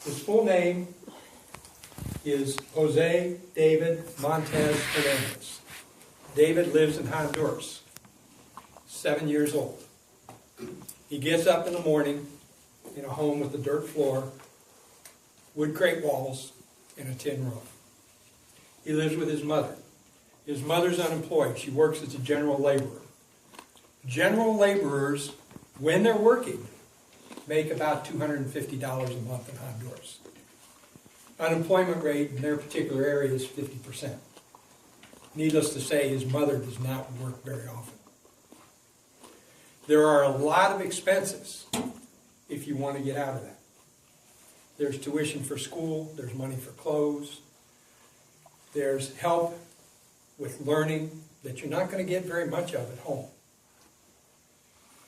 His full name is Jose David Montez Hernandez. David lives in Honduras, 7 years old. He gets up in the morning in a home with a dirt floor, wood crate walls, and a tin roof. He lives with his mother. His mother's unemployed. She works as a general laborer. General laborers, when they're working, make about $250 a month in Honduras. Unemployment rate in their particular area is 50%. Needless to say, his mother does not work very often. There are a lot of expenses if you want to get out of that. There's tuition for school, there's money for clothes, there's help with learning that you're not going to get very much of at home.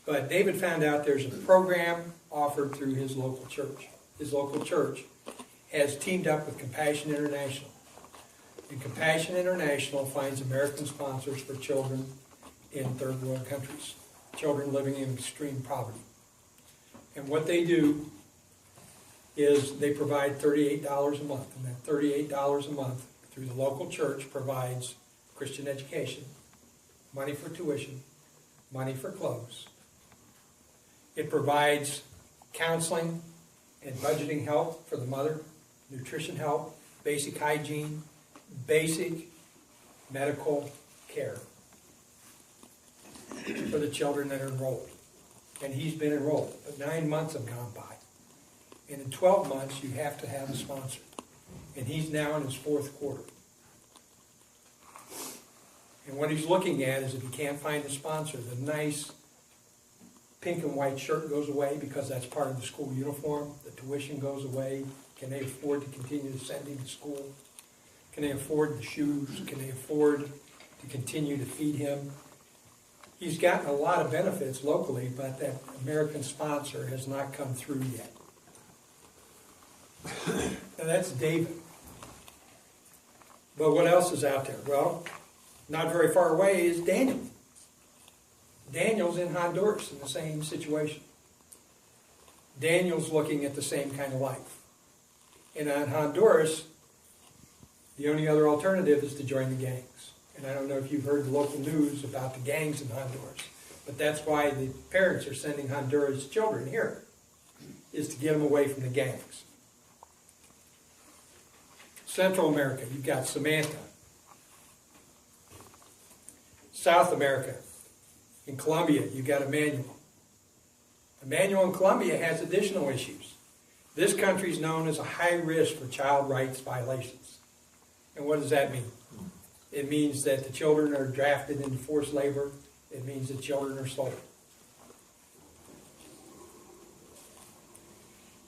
But David found out there's a program offered through his local church. His local church has teamed up with Compassion International. And Compassion International finds American sponsors for children in third world countries, children living in extreme poverty. And what they do is they provide $38 a month. And that $38 a month through the local church provides Christian education, money for tuition, money for clothes. It provides counseling and budgeting help for the mother, nutrition help, basic hygiene, basic medical care for the children that are enrolled. And he's been enrolled, but 9 months have gone by. And in 12 months, you have to have a sponsor. And he's now in his 4th quarter. And what he's looking at is if he can't find a sponsor, the nice pink and white shirt goes away because that's part of the school uniform. The tuition goes away. Can they afford to continue to send him to school? Can they afford the shoes? Can they afford to continue to feed him? He's gotten a lot of benefits locally, but that American sponsor has not come through yet. Now that's David. But what else is out there? Well, not very far away is Daniel. Daniel's in Honduras in the same situation. Daniel's looking at the same kind of life. And in Honduras, the only other alternative is to join the gangs. And I don't know if you've heard the local news about the gangs in Honduras, but that's why the parents are sending Honduras children here, is to get them away from the gangs. Central America, you've got Samantha. South America, in Colombia, you've got Emmanuel. Emmanuel in Colombia has additional issues. This country is known as a high risk for child rights violations. And what does that mean? It means that the children are drafted into forced labor. It means that children are sold.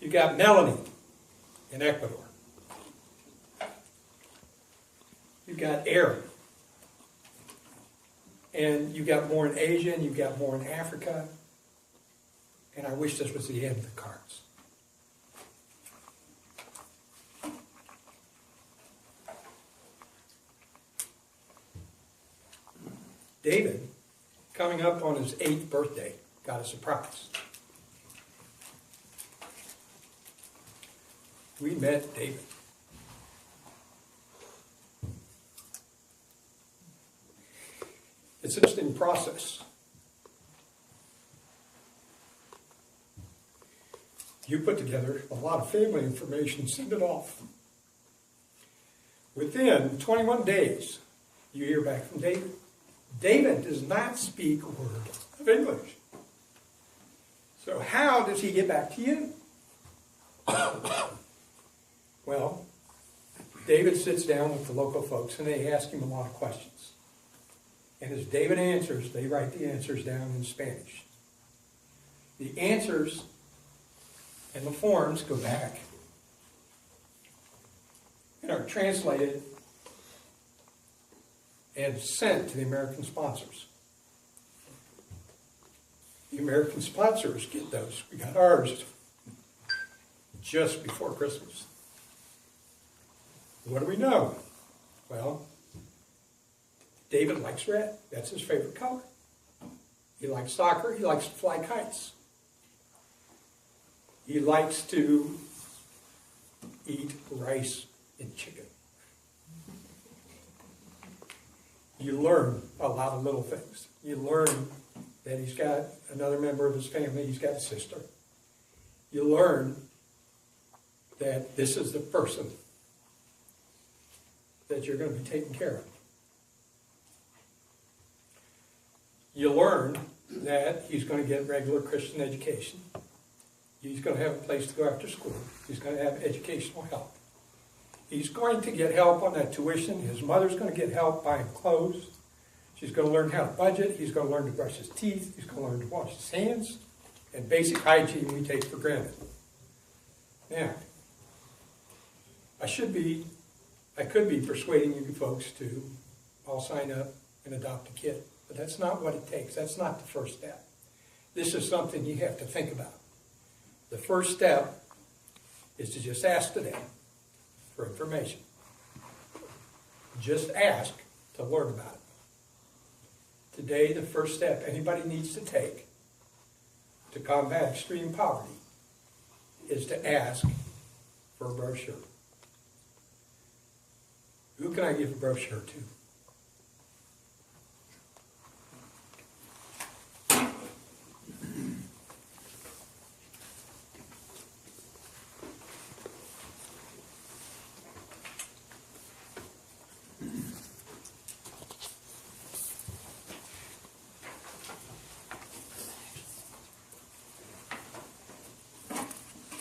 You've got Melanie in Ecuador. You've got Aaron. And you've got more in Asia, and you've got more in Africa. And I wish this was the end of the cards. David, coming up on his 8th birthday, got a surprise. We met David. It's an interesting process. You put together a lot of family information, send it off. Within 21 days, you hear back from David. David does not speak a word of English. So how does he get back to you? Well, David sits down with the local folks and they ask him a lot of questions. And as David answers, they write the answers down in Spanish. The answers and the forms go back and are translated and sent to the American sponsors. The American sponsors get those. We got ours just before Christmas. What do we know? Well, David likes red. That's his favorite color. He likes soccer. He likes to fly kites. He likes to eat rice and chicken. You learn a lot of little things. You learn that he's got another member of his family, he's got a sister. You learn that this is the person that you're going to be taking care of. You learn that he's going to get regular Christian education. He's going to have a place to go after school. He's going to have educational help. He's going to get help on that tuition. His mother's going to get help buying clothes. She's going to learn how to budget. He's going to learn to brush his teeth. He's going to learn to wash his hands. And basic hygiene we take for granted. Now, I could be persuading you folks to all sign up and adopt a kid. But that's not what it takes. That's not the first step. This is something you have to think about. The first step is to just ask today for information. Just ask to learn about it. Today, the first step anybody needs to take to combat extreme poverty is to ask for a brochure. Who can I give a brochure to?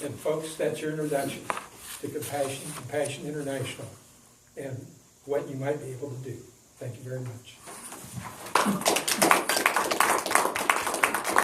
And folks, that's your introduction to Compassion International, and what you might be able to do. Thank you very much.